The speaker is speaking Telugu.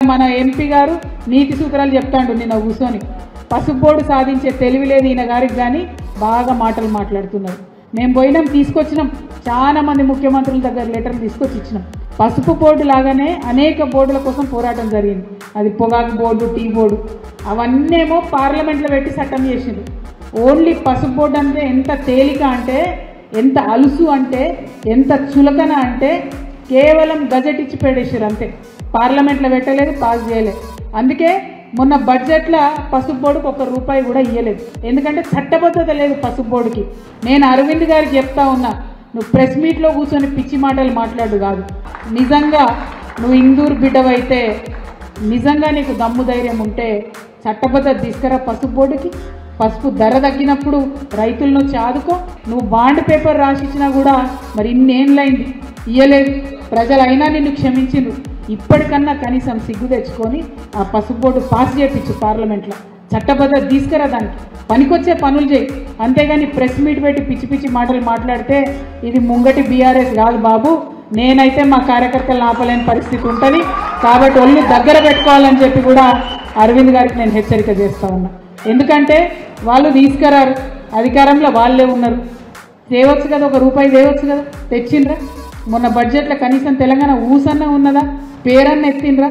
మన ఎంపీ గారు నీతి సూత్రాలు చెప్తాండు నిన్న కూర్చొని పసుపు బోర్డు సాధించే తెలివి లేదు ఈయన గారికి కానీ బాగా మాటలు మాట్లాడుతున్నారు. మేము పోయినాం తీసుకొచ్చినాం, చాలా మంది ముఖ్యమంత్రుల దగ్గర లెటర్లు తీసుకొచ్చి ఇచ్చినాం. పసుపు బోర్డు లాగానే అనేక బోర్డుల కోసం పోరాటం జరిగింది. అది పొగాకు బోర్డు, టీ బోర్డు, అవన్నేమో పార్లమెంట్లో పెట్టి చట్టం చేసింది. ఓన్లీ పసుపు బోర్డు అంటే ఎంత తేలిక అంటే, ఎంత అలుసు అంటే, ఎంత చులకన అంటే కేవలం గజెట్ ఇచ్చి పెట్టేసారు అంతే. పార్లమెంట్లో పెట్టలేదు, పాస్ చేయలేదు. అందుకే మొన్న బడ్జెట్లో పసుపు బోర్డుకు ₹1 కూడా ఇవ్వలేదు. ఎందుకంటే చట్టబద్ధత లేదు పసుపు బోర్డుకి. నేను అరవింద్ గారికి చెప్తా ఉన్నా, నువ్వు ప్రెస్ మీట్లో కూర్చొని పిచ్చి మాటలు మాట్లాడు కాదు. నిజంగా నువ్వు ఇందూరు బిడ్డవైతే, నిజంగా నీకు దమ్ము ధైర్యం ఉంటే చట్టబద్ధత తీసుకురా పసుపు బోర్డుకి. పసుపు ధర తగ్గినప్పుడు రైతులను చాదుకో. నువ్వు బాండ్ పేపర్ రాసిచ్చినా కూడా మరి ఇన్నేళ్ళైంది ఇయ్యలేదు. ప్రజలైనా నిన్ను క్షమించిండ్రు. ఇప్పటికన్నా కనీసం సిగ్గు తెచ్చుకొని ఆ పసుపు బోర్డు పాస్ చేయించు పార్లమెంట్లో. చట్టబద్ధత తీసుకురా, దానికి పనికొచ్చే పనులు చేయి. అంతేగాని ప్రెస్ మీట్ పెట్టి పిచ్చి పిచ్చి మాటలు మాట్లాడితే ఇది ముంగటి బీఆర్ఎస్ కాదు బాబు. నేనైతే మా కార్యకర్తలు ఆపలేని పరిస్థితి ఉంటుంది. కాబట్టి ఒళ్ళు దగ్గర పెట్టుకోవాలని చెప్పి కూడా అరవింద్ గారికి నేను హెచ్చరిక చేస్తూ ఉన్నా. ఎందుకంటే వాళ్ళు తీసుకురారు, అధికారంలో వాళ్ళే ఉన్నారు. తేవచ్చు కదా, ₹1 తేవచ్చు కదా, తెచ్చిండ్రా? మొన్న బడ్జెట్లో కనీసం తెలంగాణ ఊసన్న ఉన్నదా? పేరన్న ఎత్తిండ్రా?